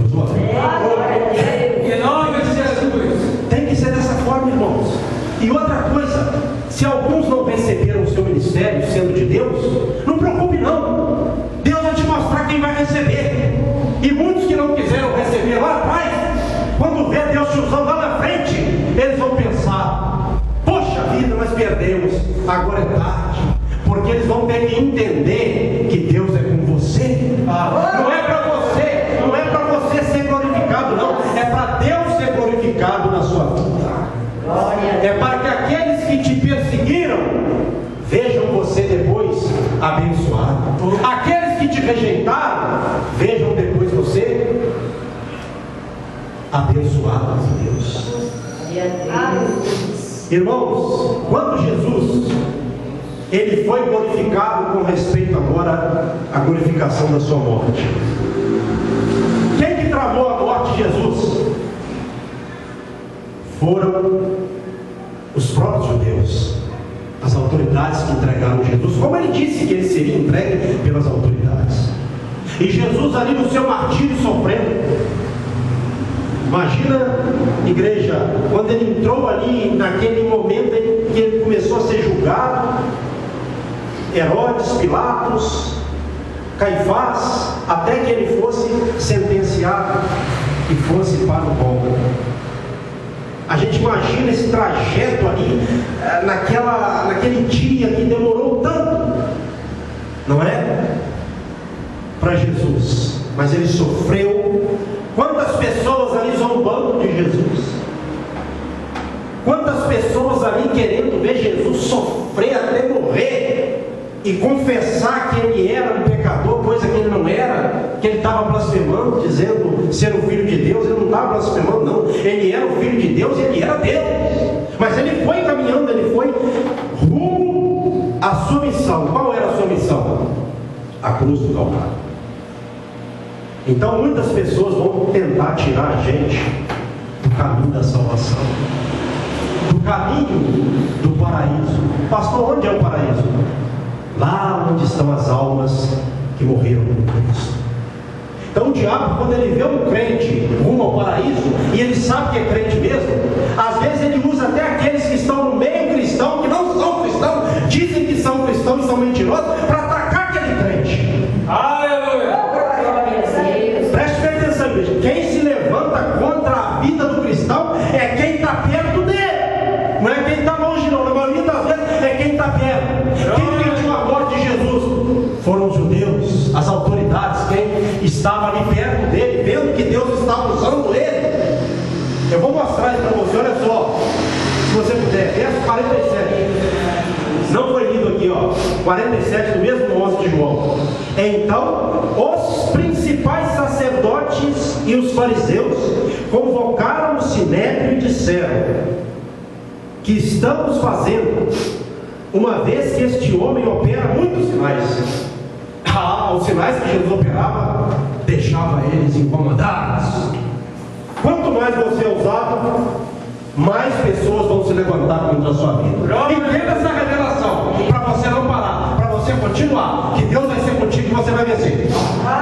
Em nome de Jesus. Tem que ser dessa forma, irmãos. E outra coisa, se alguns não receberam o seu ministério sendo de Deus, não preocupe não, Deus vai te mostrar quem vai receber. E muitos que não quiseram receber lá atrás, quando vê Deus te usando lá na frente, eles vão pensar: poxa vida, nós perdemos, agora é tarde. Porque eles vão ter que entender que Deus é com você. Não é para você, não é para você ser glorificado, não. É para Deus ser glorificado na sua vida. É para que aqueles que te perseguiram vejam você depois abençoado. Aqueles que te rejeitaram vejam depois você abençoado por Deus. Irmãos, quando Jesus ele foi glorificado com respeito agora à glorificação da sua morte. Quem que tramou a morte de Jesus? Foram os próprios judeus, as autoridades que entregaram Jesus, como ele disse que ele seria entregue pelas autoridades. E Jesus ali no seu martírio sofrendo. Imagina, igreja, quando ele entrou ali naquele momento em que ele começou a ser julgado, Herodes, Pilatos, Caifás, até que ele fosse sentenciado e fosse para o Gólgota. A gente imagina esse trajeto ali, naquele dia que demorou tanto, não é? Para Jesus, mas ele sofreu. Quantas pessoas ali zombando de Jesus? Quantas pessoas ali querendo ver Jesus sofrer até morrer e confessar que ele era um pecador, coisa que ele não era, que ele estava blasfemando, dizendo ser o Filho de Deus. Ele não estava blasfemando, não. Ele era o Filho de Deus e ele era Deus. Mas ele foi caminhando, ele foi rumo à sua missão. Qual era a sua missão? A cruz do Calvário. Então muitas pessoas vão tentar tirar a gente do caminho da salvação, do caminho do paraíso. Pastor, onde é o paraíso? Lá onde estão as almas que morreram por Cristo. Então o diabo, quando ele vê um crente rumo ao paraíso, e ele sabe que é crente mesmo, às vezes ele usa até aqueles que estão no meio cristão, que não são cristãos, dizem que são cristãos e são mentirosos, para atacar aquele crente. Aleluia! Preste bem atenção, igreja. Quem se levanta contra a vida do cristão é quem está perto dele, não é quem está longe, não. Na maioria das vezes é quem está perto. Quem pediu a morte de Jesus foram os judeus, as autoridades, quem estava ali perto dele, vendo que Deus estava usando ele. Eu vou mostrar isso para você, olha só, se você puder, verso 47. Não foi lido aqui, ó, 47 do mesmo 11 de João. Então, os principais sacerdotes e os fariseus convocaram o sinédrio e disseram: que estamos fazendo, uma vez que este homem opera muitos sinais? Os sinais que Jesus operava deixava eles incomodados. Quanto mais você é usado, mais pessoas vão se levantar contra a sua vida. Entenda essa revelação, para você não parar, para você continuar, que Deus vai ser contigo e você vai vencer.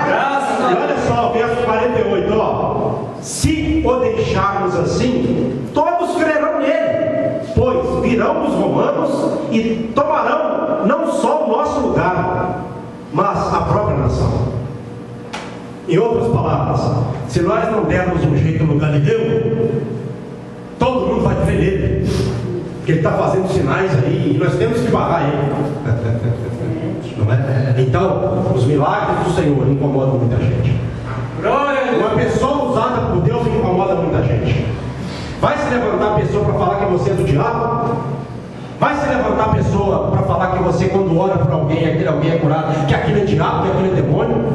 Graças a E Deus. olha só, o verso 48, ó. Se o deixarmos assim, todos crerão nele, pois virão os romanos e tomarão não só o nosso lugar, mas a própria nação. Em outras palavras, se nós não dermos um jeito no Galileu, todo mundo vai crer nele, porque ele está fazendo sinais aí e nós temos que barrar ele. Não é? Então, os milagres do Senhor incomodam muita gente. Uma pessoa usada por Deus incomoda muita gente. Vai se levantar a pessoa para falar que você é do diabo? Vai se levantar a pessoa para falar que você, quando ora por alguém, aquele alguém é curado, que aquilo é diabo, que aquilo é demônio?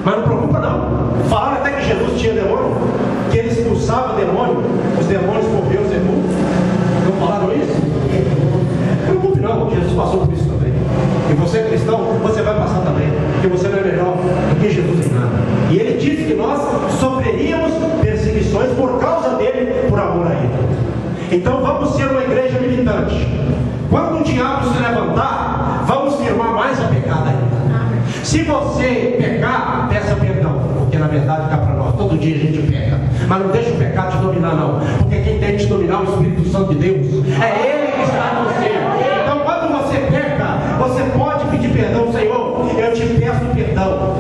Mas não preocupa não. Falaram até que Jesus tinha demônio, que ele expulsava demônio, os demônios por Deus e mundo. Não falaram isso? Não preocupe não, Jesus passou por isso também. E você é cristão, você vai passar também, porque você não é melhor do que Jesus em nada. E ele disse que nós sofreríamos perseguições por causa dele, por amor a ele. Então vamos ser uma igreja militante. Quando o diabo se levantar, vamos firmar mais a pecada ainda. Se você pecar, peça perdão, porque na verdade cá para nós, todo dia a gente peca, mas não deixa o pecado te dominar não, porque quem tem que te dominar é o Espírito Santo de Deus, é Ele que está em você. Então quando você peca, você pode pedir perdão, Senhor, eu te peço perdão,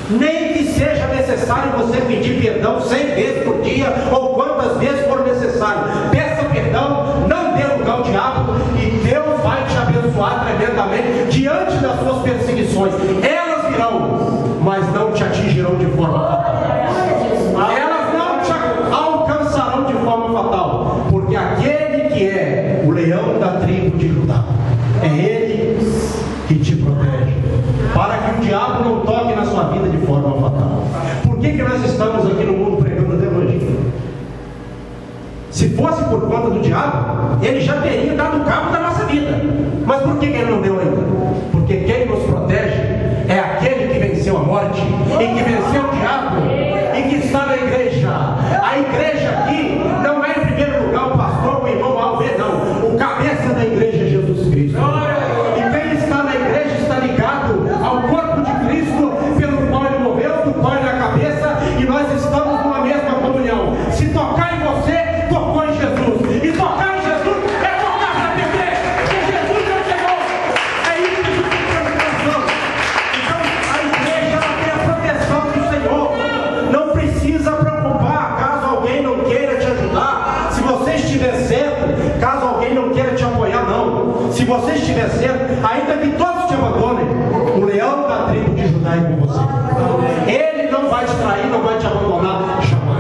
nem que seja necessário você pedir perdão 100 vezes por dia, ou quantas vezes for necessário, peça perdão, não dê lugar ao diabo, e Deus vai te abençoar tremendamente diante das suas perseguições. Elas virão, mas não te atingirão de forma fatal. Elas não te alcançarão de forma fatal, porque aquele que é o leão da tribo de Judá, é Ele que te protege, para que o diabo não toque na sua vida de forma fatal. Por que nós estamos aqui no mundo pregando até hoje? Se fosse por conta do diabo, ele já teria dado cabo da nossa vida. Mas por que ele não deu ainda? Porque quem nos protege é aquele que venceu a morte e que venceu o diabo e que está na igreja. A igreja aqui não é em primeiro lugar o pastor, o irmão Alves, não. O cabeça da igreja é Jesus Cristo. E quem está na igreja está ligado ao corpo de Cristo, pelo qual ele morreu, do qual ele é a cabeça, e nós estamos numa mesma comunhão. Se tocar em você, tocou em Jesus. E tocar em Jesus é tocar para perder. Porque Jesus não chegou. É isso que Jesus está no coração. Então a igreja ela tem a proteção do Senhor. Não precisa preocupar caso alguém não queira te ajudar. Se você estiver certo, caso alguém não queira te apoiar, não. Se você estiver certo, ainda que todos te abandonem, o leão da tribo de Judá é com você. Ele não vai te trair, não vai te abandonar jamais.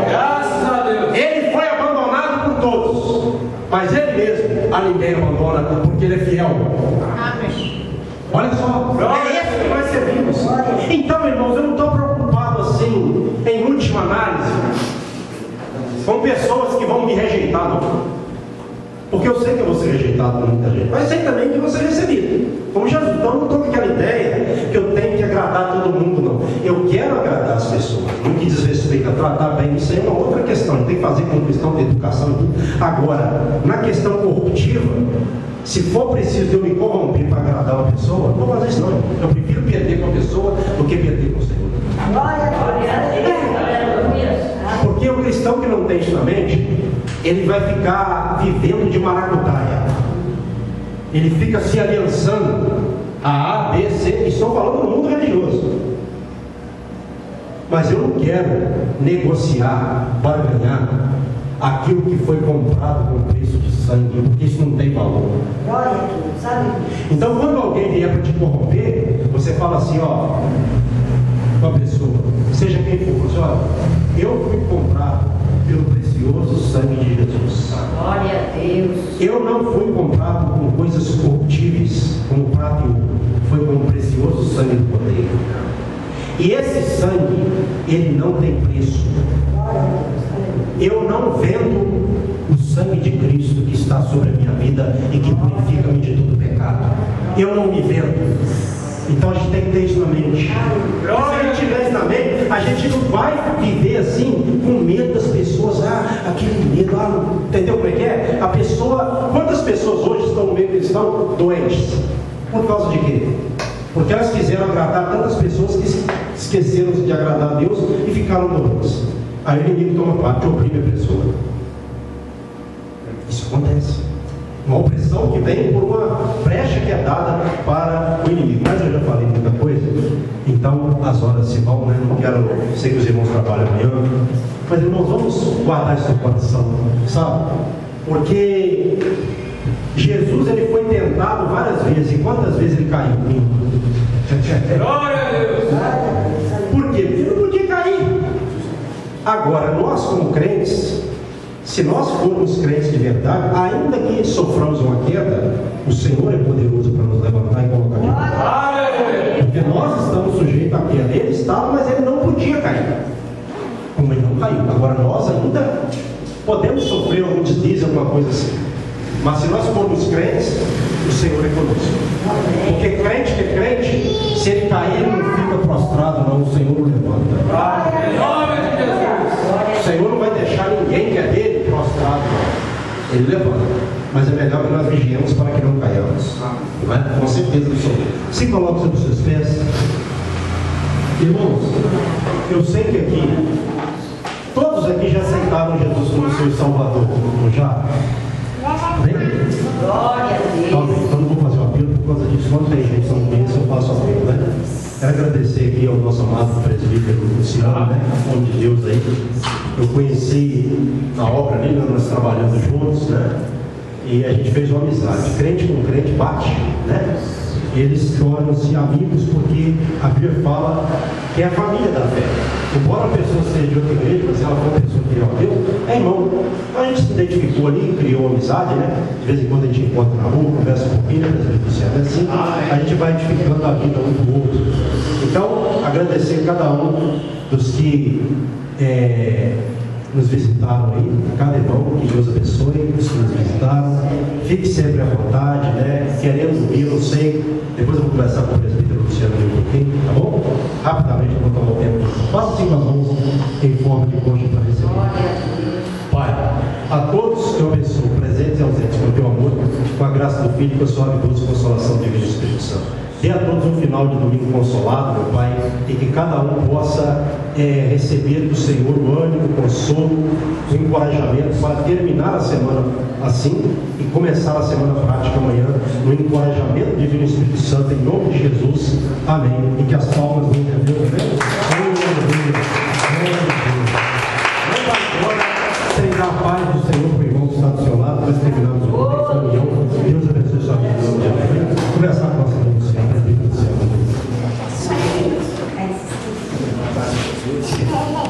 Graças a Deus. Ele foi abandonado por todos, mas ele mesmo a ninguém abandona, porque ele é fiel. Olha só, é isso que nós servimos. Então, irmãos, eu não estou preocupado assim, em última análise, com pessoas que vão me rejeitar, não. Porque eu sei que eu vou ser rejeitado por muita gente, mas sei também que eu vou ser recebido como Jesus. Então eu não estou com aquela ideia que eu tenho que agradar todo mundo, não. Eu quero agradar as pessoas, no que diz respeito a tratar bem. Isso aí é uma outra questão, a gente tem que fazer com questão de educação e tudo. Agora, na questão corruptiva, se for preciso eu me corromper para agradar uma pessoa, não vou fazer isso não. Eu prefiro perder com a pessoa do que perder com o Senhor. Porque o cristão que não tem isso na mente, ele vai ficar vivendo de maracutaia. Ele fica se aliançando a A, B, C. Estou falando do mundo religioso. Mas eu não quero negociar, barganhar aquilo que foi comprado com preço de sangue, porque isso não tem valor. Então quando alguém vier para te corromper, você fala assim, ó, com a pessoa, seja quem for, você, olha, eu fui comprado pelo precioso sangue de Jesus. Glória a Deus. Eu não fui comprado com coisas corruptíveis, como prata e ouro. Foi com o precioso sangue do Cordeiro. E esse sangue, ele não tem preço. Eu não vendo o sangue de Cristo que está sobre a minha vida e que purifica-me de todo pecado. Eu não me vendo. Então a gente tem que ter isso na mente. Se a gente tiver isso na mente, a gente não vai viver assim, com medo das pessoas. Aquele medo, entendeu como é que é? A pessoa, quantas pessoas hoje estão no meio cristão doentes? Por causa de quê? Porque elas quiseram agradar tantas pessoas que esqueceram de agradar a Deus e ficaram doentes. Aí o inimigo toma parte e oprime a pessoa. Isso acontece. Uma opressão que vem por uma brecha que é dada para o inimigo. Mas eu já falei muita coisa, então as horas se vão, né? Não quero, sei que os irmãos trabalham amanhã, mas irmãos, vamos guardar isso no coração, sabe? Porque Jesus, ele foi tentado várias vezes, e quantas vezes ele caiu? Glória a Deus. Por quê? Porque ele não podia cair. Agora, nós como crentes, se nós formos crentes de verdade, ainda que soframos uma queda, o Senhor é poderoso para nos levantar e colocar de pé. Porque nós estamos sujeitos à queda, Ele estava, mas ele não podia cair. Como ele não caiu. Agora nós ainda podemos sofrer algum deslize, alguma coisa assim. Mas se nós formos crentes, o Senhor é conosco. Porque crente que é crente, se ele cair, ele não fica prostrado, não. O Senhor o levanta. Em nome de Jesus. O Senhor não vai deixar ninguém que é dele prostrado, não. Ele levanta. Mas é melhor que nós vigiemos para que não caiamos. Não é? Com certeza do Senhor. Se coloque sobre os seus pés. Irmãos, eu sei que aqui, todos aqui já aceitaram Jesus como seu Salvador, não já? Amém? Glória a Deus. Amém. Então não vou fazer o apelo por causa disso. Quando tem gente que não conhece, eu faço apelo, né? Quero agradecer aqui ao nosso amado presbítero Luciano, né? A nome de Deus aí. Eu conheci na obra ali, nós trabalhando juntos, né? E a gente fez uma amizade. Crente com crente bate, né? E eles tornam-se amigos porque a Bíblia fala que é a família da fé. Embora a pessoa seja de outra igreja, mas ela for uma pessoa que é Deus, é irmão. Então a gente se identificou ali, criou uma amizade, né? De vez em quando a gente encontra na rua, conversa um pouquinho, né? Assim, a gente vai edificando a vida um do outro. Então, agradecer a cada um dos que nos visitaram aí, cada irmão, que Deus abençoe, os que nos visitaram. Fique sempre à vontade, né? Querendo ir, eu sei. Depois eu vou conversar com o presbítero Luciano um pouquinho, tá bom? Rapidamente, vou tomar o tempo. Faça assim com as mãos em forma de concha para receber. Pai, a todos eu abençoo, presentes e ausentes, com o teu amor, com a graça do Filho, com a sua doce consolação divina do Espírito Santo. Dê a todos um final de domingo consolado, meu Pai, e que cada um possa receber do Senhor o ânimo, o consolo, o encorajamento para terminar a semana assim e começar a semana prática amanhã no encorajamento divino do Espírito Santo, em nome de Jesus. Amém. E que as palmas venham a Deus, amém? Vamos agora sem dar a paz do Senhor.